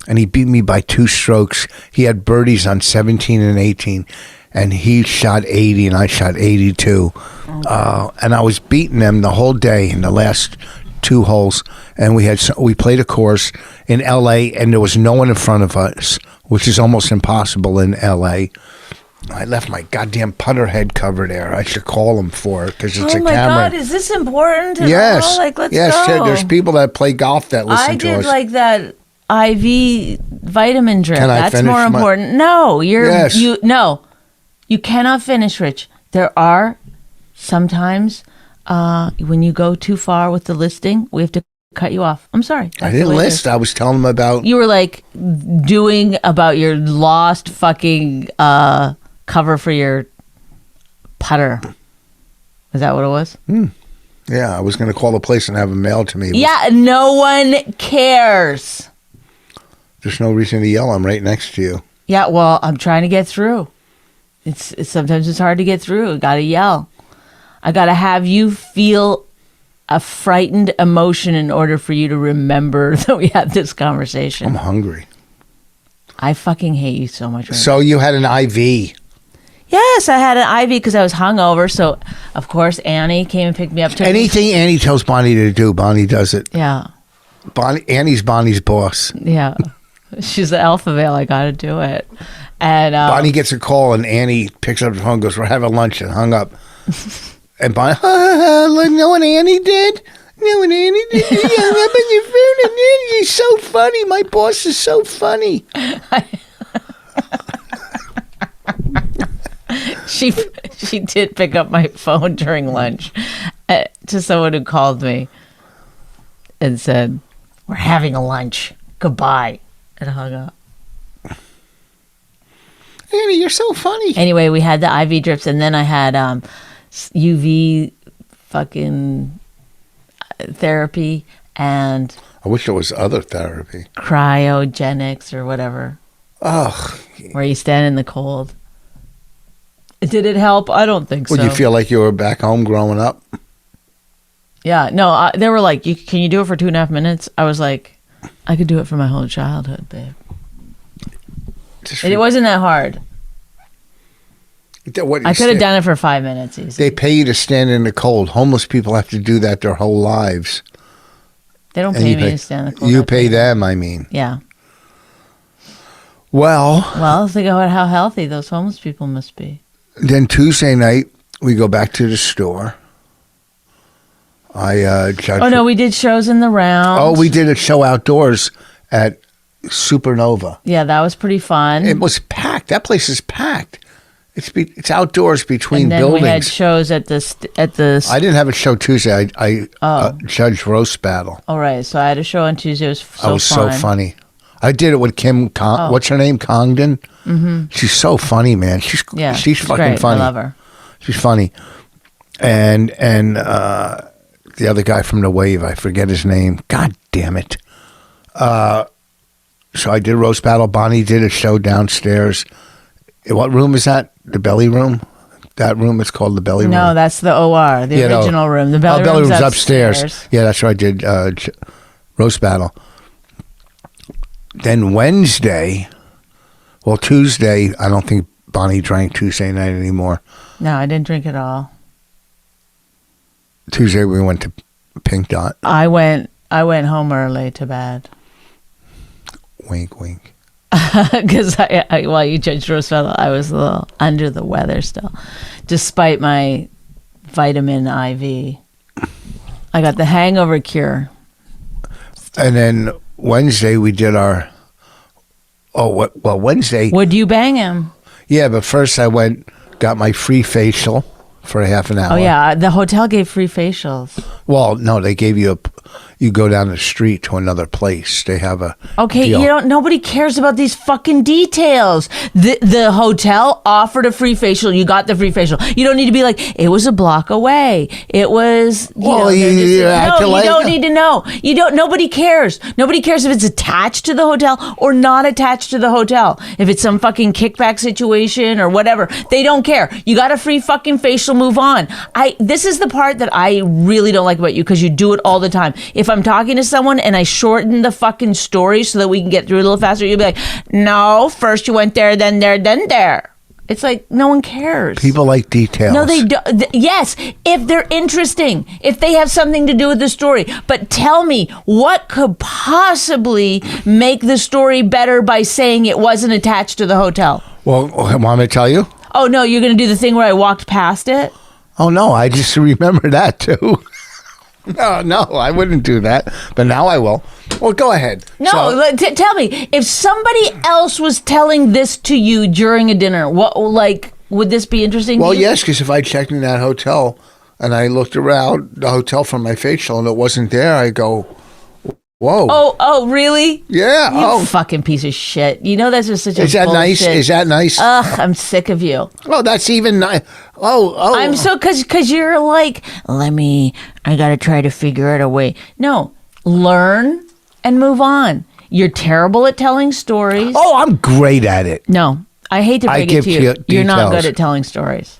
S3: And he beat me by 2 strokes. He had birdies on 17 and 18. And he shot 80 and I shot 82. And I was beating them the whole day in the last 2 holes. And we played a course in L.A. and there was no one in front of us, which is almost impossible in L.A. I left my goddamn putter head cover there. I should call him for it because it's a camera.
S2: Oh my God, is this important?
S3: Yes.
S2: Let's go.
S3: There's people that play golf that listen to us.
S2: I did like that IV vitamin drip. That's more important. No, you cannot finish, Rich. There are sometimes when you go too far with the listing, we have to cut you off. I'm sorry.
S3: I didn't list. I was telling them about.
S2: You were like doing about your lost fucking cover for your putter. Is that what it was?
S3: Yeah, I was going to call the place and have them mailed to me.
S2: Yeah, no one cares.
S3: There's no reason to yell. I'm right next to you.
S2: Yeah, well, I'm trying to get through. It's sometimes it's hard to get through. I gotta yell. I gotta have you feel a frightened emotion in order for you to remember that we had this conversation.
S3: I'm hungry.
S2: I fucking hate you so much.
S3: So you had an IV.
S2: Yes, I had an IV because I was hungover. So, of course, Annie came and picked me up.
S3: Anything Annie tells Bonnie to do, Bonnie does it.
S2: Yeah.
S3: Annie's Bonnie's boss.
S2: Yeah. She's the alpha male. I got to do it. And
S3: Bonnie gets a call and Annie picks up the phone and goes, "We're having lunch," and hung up. And Bonnie, know what Annie did? Know what Annie did? She hung up on your phone and Annie's so funny. My boss is so funny.
S2: She did pick up my phone during lunch to someone who called me and said, "We're having a lunch. Goodbye," and hung up.
S3: Annie, you're so funny.
S2: Anyway, we had the IV drips, and then I had UV fucking therapy and
S3: I wish there was other therapy.
S2: Cryogenics or whatever.
S3: Ugh.
S2: Where you stand in the cold. Did it help? I don't think so.
S3: Would you feel like you were back home growing up?
S2: Yeah. No, they were like, can you do it for 2.5 minutes? I was like, I could do it for my whole childhood, babe. And it wasn't that hard. I could have done it for 5 minutes easy.
S3: They pay you to stand in the cold. Homeless people have to do that their whole lives.
S2: They don't pay me to stand in the cold.
S3: You pay them, I mean.
S2: Yeah.
S3: Well,
S2: think about how healthy those homeless people must be.
S3: Then Tuesday night, we go back to the store.
S2: We did shows in the round.
S3: Oh, we did a show outdoors at Supernova.
S2: Yeah, that was pretty fun.
S3: It was packed. That place is packed. It's outdoors between
S2: and then
S3: buildings.
S2: We had shows at the.
S3: I didn't have a show Tuesday. I judged roast battle.
S2: All right, so I had a show on Tuesday. It was so fun.
S3: So funny. I did it with Kim. What's her name? Congdon. Mm-hmm. She's so funny, man. She's fucking
S2: great.
S3: funny.
S2: I love her.
S3: She's funny, and the other guy from the Wave, I forget his name. God damn it. So I did roast battle. Bonnie did a show downstairs. What room is that? The belly room? That room is called the belly room.
S2: No, that's the OR, the original room. The belly room's upstairs.
S3: Yeah, that's where I did roast battle. Then Tuesday, I don't think Bonnie drank Tuesday night anymore.
S2: No, I didn't drink at all.
S3: Tuesday we went to Pink Dot.
S2: I went home early to bed.
S3: Wink, wink.
S2: Because while you judged Roosevelt, I was a little under the weather still, despite my vitamin IV. I got the hangover cure.
S3: And then Wednesday we did our. Wednesday.
S2: Would you bang him?
S3: Yeah, but first I got my free facial for a half an hour.
S2: Oh yeah, the hotel gave free facials.
S3: Well, no, they gave you you go down the street to another place. They have a
S2: Okay,
S3: deal.
S2: nobody cares about these fucking details. The hotel offered a free facial. You got the free facial. You don't need to be like, it was a block away. It was, you don't need to know. Nobody cares. Nobody cares if it's attached to the hotel or not attached to the hotel. If it's some fucking kickback situation or whatever, they don't care. You got a free fucking facial, move on. This is the part that I really don't like about you, because you do it all the time. If I'm talking to someone and I shorten the fucking story so that we can get through it a little faster, you'll be like, no, first you went there, then there, then there. It's like, no one cares.
S3: People like details.
S2: No, they don't. Yes, if they're interesting, if they have something to do with the story. But tell me, what could possibly make the story better by saying it wasn't attached to the hotel?
S3: Well, want me to tell you?
S2: Oh, no, you're going to do the thing where I walked past it?
S3: Oh, no, I just remember that, too. No, I wouldn't do that, but now I will. Well, go ahead.
S2: No, tell me, if somebody else was telling this to you during a dinner, would this be interesting
S3: Well,
S2: to you?
S3: yes, because if I checked in that hotel and I looked around the hotel for my facial and it wasn't there, I go, whoa.
S2: Oh, really?
S3: Yeah.
S2: You fucking piece of shit. You know that's just such a
S3: Is that
S2: bullshit.
S3: nice? Is that nice?
S2: Ugh, I'm sick of you.
S3: Oh, that's even nice. Oh.
S2: I'm so, because you're like, I got to try to figure out a way. No, learn and move on. You're terrible at telling stories.
S3: Oh, I'm great at it.
S2: No, I hate to break it to you. You're not good at telling stories.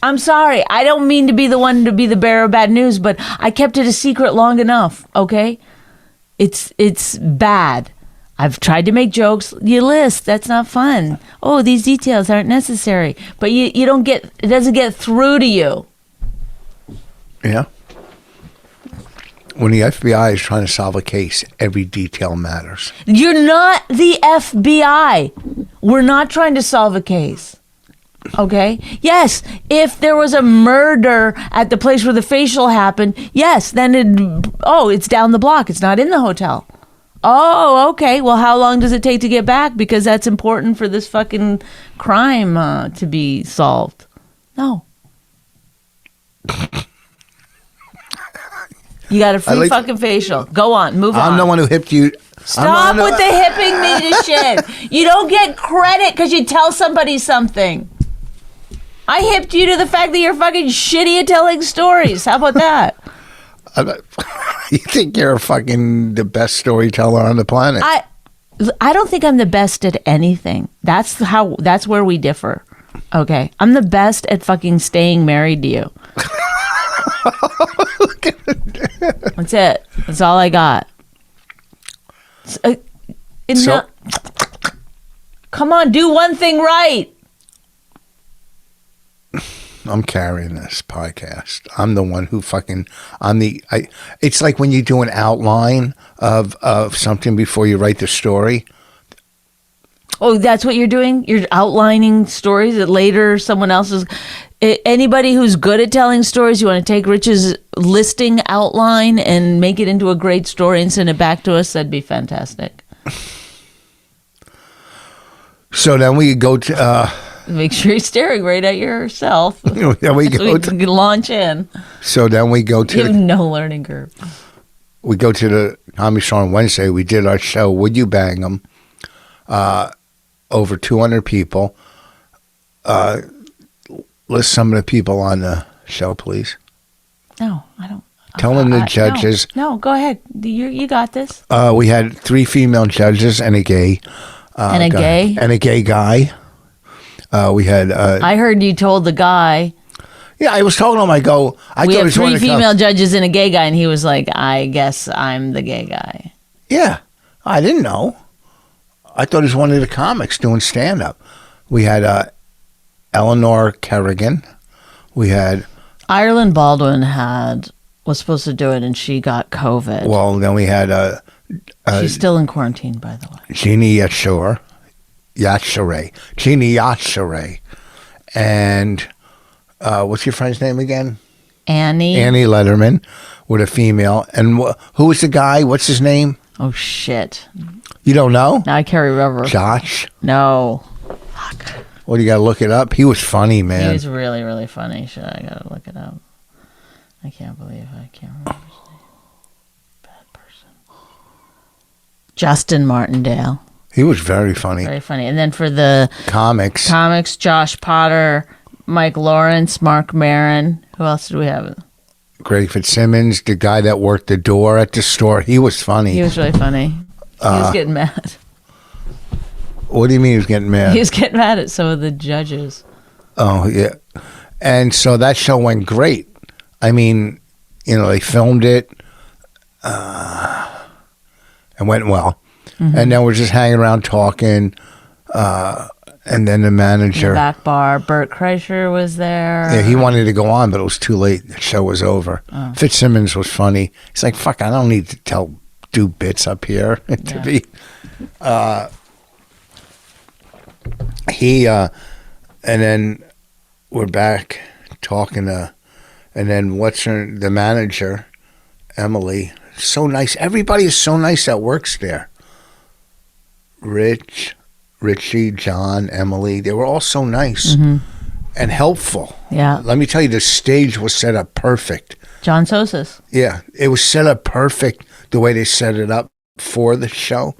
S2: I'm sorry. I don't mean to be the one to be the bearer of bad news, but I kept it a secret long enough, okay? It's bad. I've tried to make jokes. You list. That's not fun. Oh, these details aren't necessary. But you don't get, it doesn't get through to you.
S3: Yeah. When the FBI is trying to solve a case, every detail matters.
S2: You're not the FBI. We're not trying to solve a case. Okay? Yes, if there was a murder at the place where the facial happened, yes, then it's down the block. It's not in the hotel. Oh, okay. Well, how long does it take to get back? Because that's important for this fucking crime to be solved. No. You got a free fucking facial. Go on. Move on.
S3: I'm the one who hipped you.
S2: Stop with the hipping me to shit. You don't get credit because you tell somebody something. I hipped you to the fact that you're fucking shitty at telling stories. How about that?
S3: You think you're the best storyteller on the planet?
S2: I don't think I'm the best at anything. That's where we differ. Okay, I'm the best at fucking staying married to you. That's it. That's all I got. Come on, do one thing right.
S3: I'm carrying this podcast. I'm the one who it's like when you do an outline of something before you write the story.
S2: Oh, that's what you're doing? You're outlining stories that later someone else is... Anybody who's good at telling stories, you want to take Rich's listing outline and make it into a great story and send it back to us, that'd be fantastic.
S3: So then we go to...
S2: Make sure you're staring right at yourself.
S3: Then we go
S2: to launch in.
S3: So then we go to...
S2: You have no learning curve.
S3: We go to the Comedy Store on Wednesday. We did our show, Would You Bang 'Em? Over 200 people. List some of the people on the show, please.
S2: No, I don't.
S3: Tell them the judges.
S2: No, go ahead. You got this.
S3: We had 3 female judges and a gay.
S2: And a
S3: gay guy. We had...
S2: I heard you told the guy...
S3: Yeah, I was talking to him. I
S2: we have 3 female judges and a gay guy, and he was like, I guess I'm the gay guy.
S3: Yeah, I didn't know. I thought he was one of the comics doing stand-up. We had Eleanor Kerrigan. We had
S2: Ireland Baldwin was supposed to do it, and she got COVID.
S3: well. Then we had
S2: She's still in quarantine, by the way.
S3: Jeannie Yashure, and what's your friend's name again?
S2: Annie.
S3: Annie Letterman, with a female. And who was the guy? What's his name?
S2: Oh shit!
S3: You don't know?
S2: Now I can't remember.
S3: Josh.
S2: No. Fuck.
S3: Well, you got to look it up. He was funny,
S2: He
S3: man.
S2: was really, really funny. Shit, I gotta look it up. I can't believe I can't remember his name. Bad person. Justin Martindale.
S3: He was very funny.
S2: Very funny. And then for the
S3: Comics.
S2: Josh Potter, Mike Lawrence, Mark Maron. Who else did we have?
S3: Greg Fitzsimmons, the guy that worked the door at the store. He was funny.
S2: He was really funny. He was getting mad.
S3: What do you mean he was getting mad?
S2: He was getting mad at some of the judges.
S3: Oh, yeah. And so that show went great. I mean, they filmed it and went well. Mm-hmm. And then we're just hanging around talking. And then the manager.
S2: The back bar. Bert Kreischer was there.
S3: Yeah, he wanted to go on, but it was too late. The show was over. Oh. Fitzsimmons was funny. He's like, fuck, I don't need to do bits up here to be. And then we're back talking to, and then the manager, Emily, so nice. Everybody is so nice that works there. Richie, John, Emily, they were all so nice and helpful.
S2: Yeah.
S3: Let me tell you, the stage was set up perfect.
S2: John Sosis.
S3: Yeah, it was set up perfect the way they set it up for the show.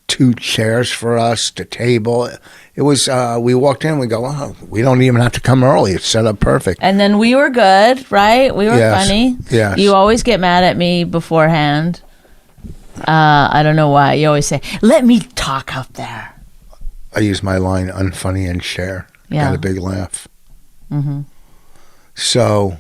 S3: 2 chairs for us, the table. It was, we walked in, we go, oh, we don't even have to come early. It's set up perfect.
S2: And then we were good, right? We were funny.
S3: Yes.
S2: You always get mad at me beforehand. I don't know why. You always say, let me talk up there.
S3: I use my line, unfunny and share.
S2: Yeah.
S3: Got a big laugh.
S2: Mm-hmm.
S3: So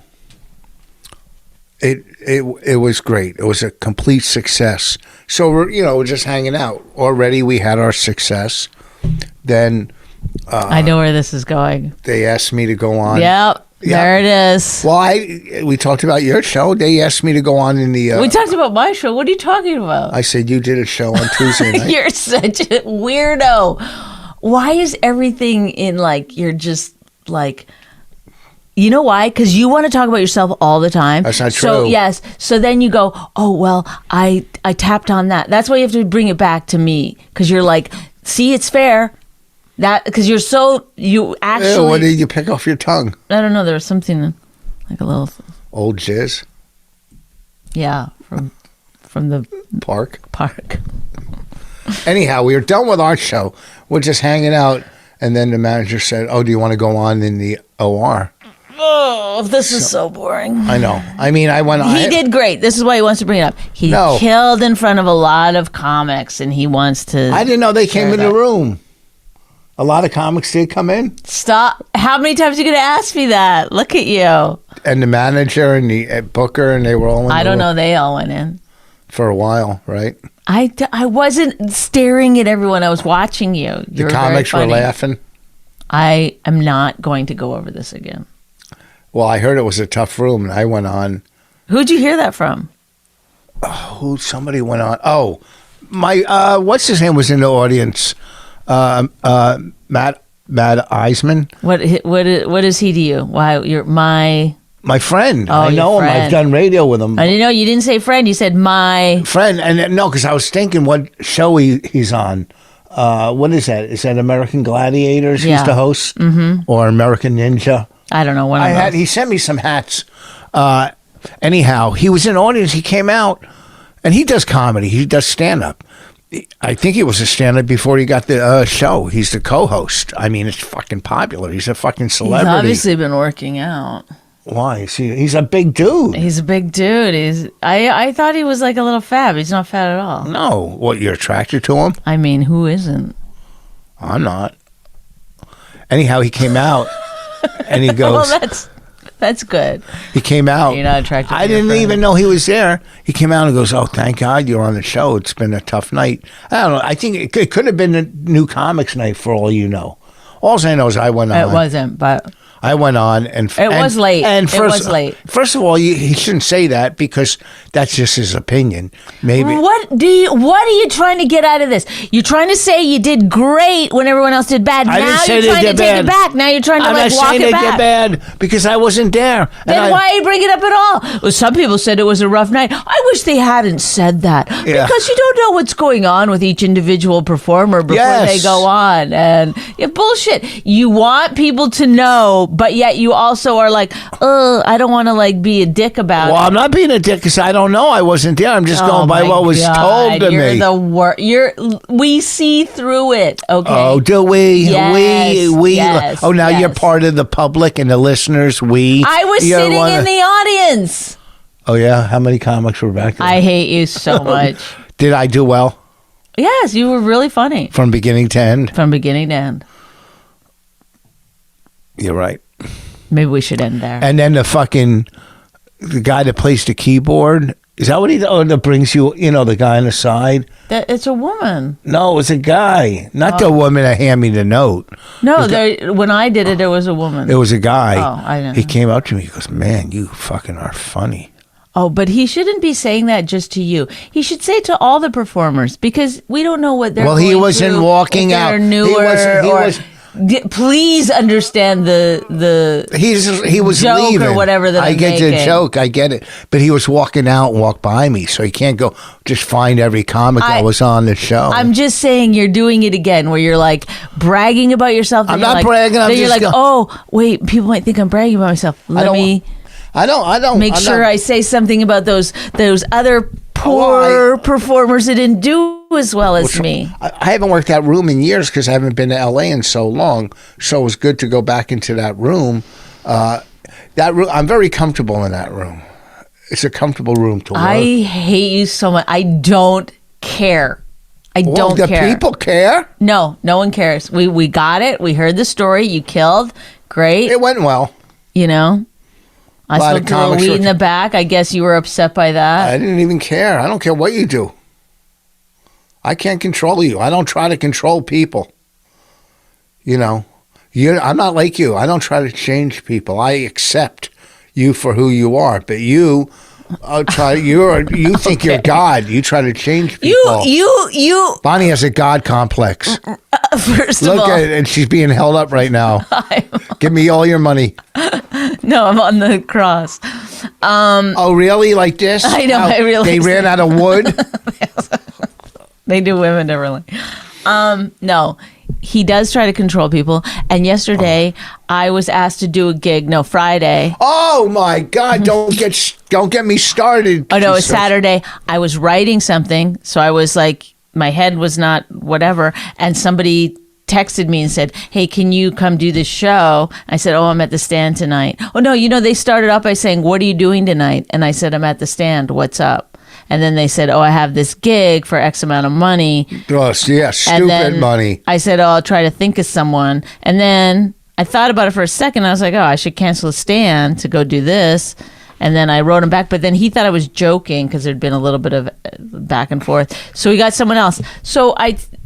S3: it was great. It was a complete success. So we're just hanging out. Already we had our success. Then
S2: I know where this is going.
S3: They asked me to go on.
S2: Yep. There it is.
S3: Well, we talked about your show. They asked me to go on in the.
S2: We talked about my show. What are you talking about?
S3: I said you did a show on Tuesday night.
S2: You're such a weirdo. Why is everything in you're just you know why? Because you want to talk about yourself all the time.
S3: That's not true.
S2: So yes. So then you go, oh well, I tapped on that. That's why you have to bring it back to me, because you're like, see, it's fair. That because you actually.
S3: Ew, what did you pick off your tongue?
S2: I don't know. There was something like a little
S3: old jizz.
S2: Yeah, from the
S3: park.
S2: Anyhow,
S3: we were done with our show. We're just hanging out, and then the manager said, "Oh, do you want to go on in the OR?"
S2: Oh, this is so boring.
S3: I know. I mean,
S2: He did great. This is why he wants to bring it up. He killed in front of a lot of comics, and he wants to.
S3: I didn't know they came in the room. A lot of comics did come in.
S2: Stop. How many times are you going to ask me that? Look at you.
S3: And the manager and the booker, and they were all in
S2: I
S3: the
S2: don't
S3: room
S2: know. They all went in.
S3: for a while, right?
S2: I wasn't staring at everyone. I was watching you.
S3: The comics were laughing.
S2: I am not going to go over this again.
S3: Well, I heard it was a tough room, and I went on.
S2: Who'd you hear that from?
S3: Somebody went on. Oh, my, what's his name was in the audience? Matt Eisman.
S2: What is he to you? Why you're my
S3: friend.
S2: Oh,
S3: I know him.
S2: Friend.
S3: I've done radio with him.
S2: I didn't know you didn't say friend. You said my
S3: friend. And no, because I was thinking what show he's on. What is that? Is that American Gladiators he's the host? Mm-hmm. Or American Ninja?
S2: I don't know.
S3: He sent me some hats. Anyhow, he was in the audience. He came out, and he does comedy. He does stand-up. I think he was a stand-up before he got the show. He's the co-host. I mean, it's fucking popular. He's a fucking celebrity.
S2: He's obviously been working out.
S3: Why? See, he's a big dude.
S2: He's a big dude. I thought he was like a little fat. He's not fat at all.
S3: No. What, you're attracted to him?
S2: I mean, who isn't?
S3: I'm not. Anyhow, he came out, and he goes...
S2: Well, that's good.
S3: He came out.
S2: You're not attracted to
S3: I didn't even know he was there. He came out and goes, "Oh, thank God you're on the show. It's been a tough night." I don't know. I think it could have been a new comics night for all you know. All I know is I went on.
S2: It wasn't, but
S3: I went on and
S2: it was late.
S3: And
S2: It was late.
S3: First of all, he shouldn't say that because that's just his opinion. Maybe.
S2: What are you trying to get out of this? You're trying to say you did great when everyone else did bad.
S3: I didn't
S2: Now
S3: say
S2: you're
S3: they
S2: trying to
S3: did
S2: take
S3: bad.
S2: it back. Now you're trying to
S3: I'm not
S2: walk
S3: saying
S2: it
S3: they
S2: back.
S3: did bad because I wasn't there.
S2: Then why bring it up at all? Well, some people said it was a rough night. I wish they hadn't said that because you don't know what's going on with each individual performer before they go on. And bullshit. You want people to know, but yet you also are like, I don't want to like be a dick about it.
S3: Well, I'm not being a dick because I don't know. I wasn't there. I'm just going by what was told to me.
S2: We see through it. Okay.
S3: Oh, do we?
S2: Yes,
S3: we.
S2: yes,
S3: Oh, now you're
S2: yes.
S3: part of the public and the listeners.
S2: I was sitting in the audience.
S3: Oh yeah, how many comics were back there?
S2: I hate you so much.
S3: Did I do well
S2: Yes, you were really funny
S3: from beginning to end?
S2: from beginning to end.
S3: You're right.
S2: Maybe we should end there.
S3: And then the guy that plays the keyboard, is that what that brings you, the guy on the side?
S2: It's a woman.
S3: No, it was a guy, not the woman that handed me the note.
S2: No, when I did it, it was a woman.
S3: It was a guy.
S2: Oh, I know.
S3: He came up to me, he goes, man, you fucking are funny.
S2: Oh, but he shouldn't be saying that just to you. He should say to all the performers because we don't know what they're
S3: Well, he
S2: going
S3: wasn't
S2: through,
S3: walking
S2: if
S3: out.
S2: They're
S3: He
S2: newer
S3: was-
S2: please understand the
S3: He was
S2: joke
S3: leaving.
S2: or whatever that
S3: I
S2: I'm
S3: get the
S2: making.
S3: joke. I get it. But he was walking out and walked by me, so he can't go just find every comic that was on the show.
S2: I'm just saying you're doing it again where you're like bragging about yourself.
S3: I'm not bragging, I'm
S2: Then you're
S3: just
S2: like, oh, wait, people might think I'm bragging about myself. Let me
S3: I don't
S2: make sure I say something about those other
S3: Well,
S2: performers that didn't do as well as me.
S3: I haven't worked that room in years because I haven't been to LA in so long. So it was good to go back into that room. That room, I'm very comfortable in that room. It's a comfortable room to work.
S2: I hate you so much. I don't care. I don't
S3: the
S2: care.
S3: people care.
S2: No one cares. We got it. We heard the story. You killed. Great.
S3: It went well.
S2: I
S3: lot of
S2: smoked a little
S3: comics
S2: weed
S3: were-
S2: in the back. I guess you were upset by that.
S3: I didn't even care. I don't care what you do. I can't control you. I don't try to control people. I'm not like you. I don't try to change people. I accept you for who you are. But you think you're God. You try to change people.
S2: You.
S3: Bonnie has a God complex.
S2: First of
S3: Look
S2: all,
S3: at it, and she's being held up right now. Give me all your money.
S2: no, I'm on the cross.
S3: Oh, really? Like this?
S2: I know, I realize
S3: They ran out of wood?
S2: They do women differently. No, he does try to control people. And yesterday, I was asked to do a gig. No, Friday.
S3: Oh, my God. Don't get me started.
S2: Oh no, it was Saturday. I was writing something, so I was like, my head was not whatever, and somebody texted me and said, hey, can you come do this show? I said, oh, I'm at the stand tonight. Oh no, they started off by saying, what are you doing tonight? And I said, I'm at the stand. What's up? And then they said, oh, I have this gig for X amount of money.
S3: Oh, yeah,
S2: And
S3: stupid
S2: then
S3: money.
S2: I said, oh, I'll try to think of someone. And then I thought about it for a second. I was like, oh, I should cancel the stand to go do this. And then I wrote him back, but then he thought I was joking because there'd been a little bit of back and forth. So he got someone else. So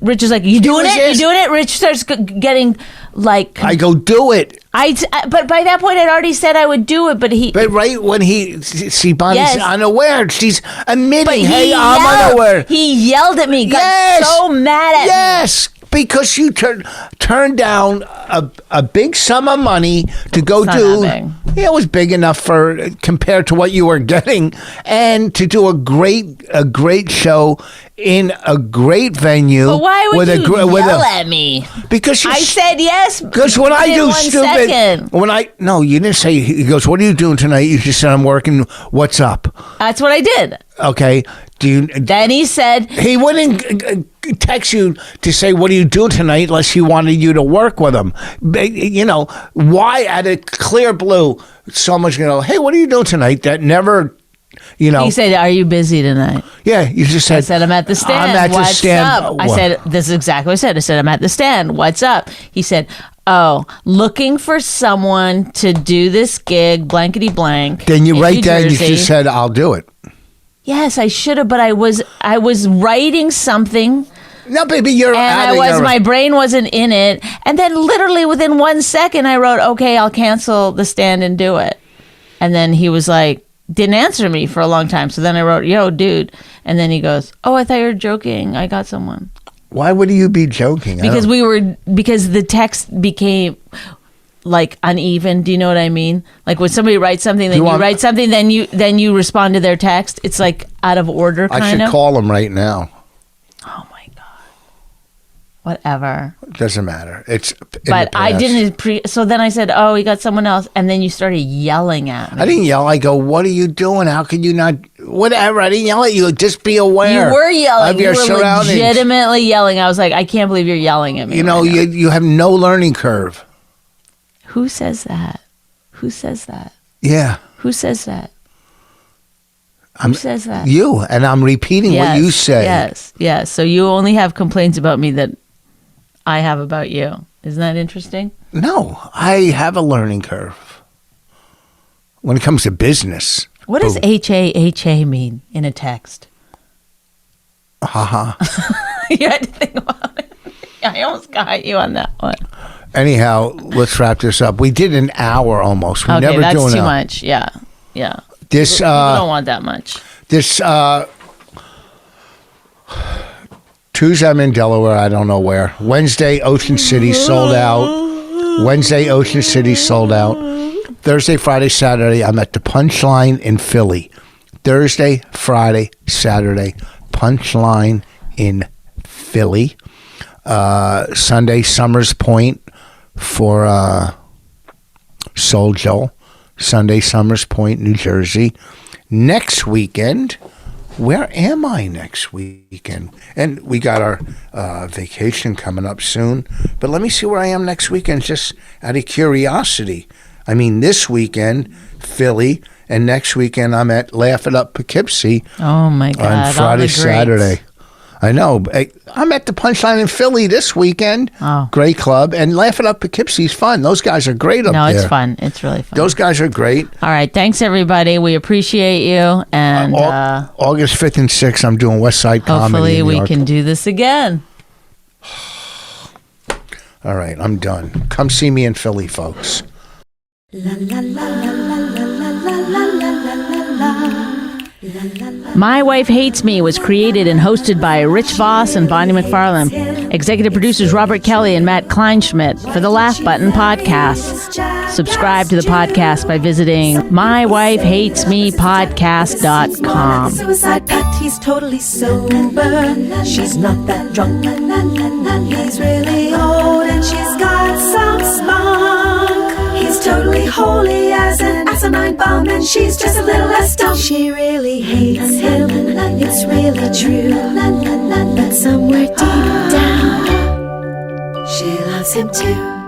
S2: Rich is like, you doing it? You doing it? Rich starts getting like,
S3: I go, do it.
S2: But by that point I'd already said I would do it, but
S3: right when see Bonnie's
S2: Yes.
S3: unaware, she's admitting,
S2: but
S3: hey, I'm unaware.
S2: He yelled at me, got
S3: Yes.
S2: so mad at me.
S3: Yes, because you turned down a big sum of money to go
S2: It's not
S3: do.
S2: that big.
S3: Yeah, it was big enough compared to what you were getting, and to do a great show in a great venue.
S2: But why would you yell
S3: a,
S2: at me?
S3: Because
S2: I said yes.
S3: Because when I
S2: within
S3: do
S2: 1
S3: stupid,
S2: second.
S3: no, you didn't say. He goes, "What are you doing tonight?" You just said, "I'm working." What's up?
S2: That's what I did.
S3: Okay.
S2: Then he said,
S3: he wouldn't text you to say, "What are you doing tonight?" unless he wanted you to work with him. Why at a clear blue, someone's going to go, "Hey, what are you doing tonight?" That never,
S2: he said, are you busy tonight?
S3: Yeah, you just said.
S2: I said, I'm at the stand.
S3: I'm at
S2: What's
S3: the stand.
S2: up? I said, this is exactly what I said. I said, I'm at the stand. What's up? He said, oh, looking for someone to do this gig, blankety blank.
S3: Then you
S2: in
S3: right
S2: New
S3: there, you
S2: Jersey.
S3: just said, "I'll do it."
S2: Yes, I should have, but I was writing something
S3: No, baby, you're
S2: and my brain wasn't in it. And then literally within 1 second, I wrote, okay, I'll cancel the stand and do it. And then he was like, didn't answer me for a long time. So then I wrote, yo, dude. And then he goes, oh, I thought you were joking. I got someone.
S3: Why would you be joking?
S2: Because because the text became like uneven. Do you know what I mean? Like when somebody writes something, then you write something, then you respond to their text. It's like out of order, kind of.
S3: I should call him right now.
S2: Oh my God. Whatever.
S3: It doesn't matter.
S2: But I didn't. So then I said, "Oh, he got someone else," and then you started yelling at me.
S3: I didn't yell. I go, "What are you doing? How could you not?" Whatever. I didn't yell at you. Just be aware.
S2: You were yelling.
S3: Of your
S2: you were
S3: surroundings.
S2: Legitimately yelling. I was like, "I can't believe you're yelling at me."
S3: You know,
S2: right
S3: you have no learning curve.
S2: Who says that? Who says that?
S3: Yeah.
S2: Who says that? Who says that?
S3: You. And I'm repeating what you say.
S2: Yes. So you only have complaints about me that I have about you. Isn't that interesting?
S3: No, I have a learning curve when it comes to business.
S2: What does HAHA mean in a text?
S3: Haha.
S2: You had to think about it. I almost got you on that one.
S3: Anyhow, let's wrap this up. We did an hour almost. We never
S2: that's
S3: do an
S2: too
S3: hour.
S2: much. Yeah.
S3: This
S2: we don't want that much.
S3: This Tuesday I'm in Delaware. I don't know where. Wednesday, Ocean City sold out. Thursday, Friday, Saturday, I'm at the Punchline in Philly. Thursday, Friday, Saturday, Punchline in Philly. Sunday, Summers Point for Soul Joel. Sunday, Summers Point, New Jersey. Next weekend, where am I next weekend? And we got our vacation coming up soon. But let me see where I am next weekend, just out of curiosity. I mean, this weekend, Philly, and next weekend I'm at Laugh It Up Poughkeepsie.
S2: Oh, my God.
S3: On Friday, Saturday. I know. I'm at the Punchline in Philly this weekend.
S2: Oh.
S3: Great club. And Laugh It Up Poughkeepsie's fun. Those guys are great up there.
S2: No, it's fun. It's really fun.
S3: Those guys are great.
S2: All right. Thanks, everybody. We appreciate you. And
S3: August 5th and 6th, I'm doing West Side Comedy.
S2: Hopefully we can do this again.
S3: All right. I'm done. Come see me in Philly, folks.
S1: La la la la la la la la la la la.
S2: My Wife Hates Me was created and hosted by Rich Voss and Bonnie McFarlane. Executive producers Robert Kelly and Matt Kleinschmidt for the Laugh Button podcast. Subscribe to the podcast by visiting mywifehatesmepodcast.com.
S1: Suicide pact, he's totally sober. She's not that drunk. He's really old and she's got some spunk. He's totally holy as an asinine bomb, and she's just a little less dumb. She really hates him, it's really true. But somewhere deep down, she loves him too.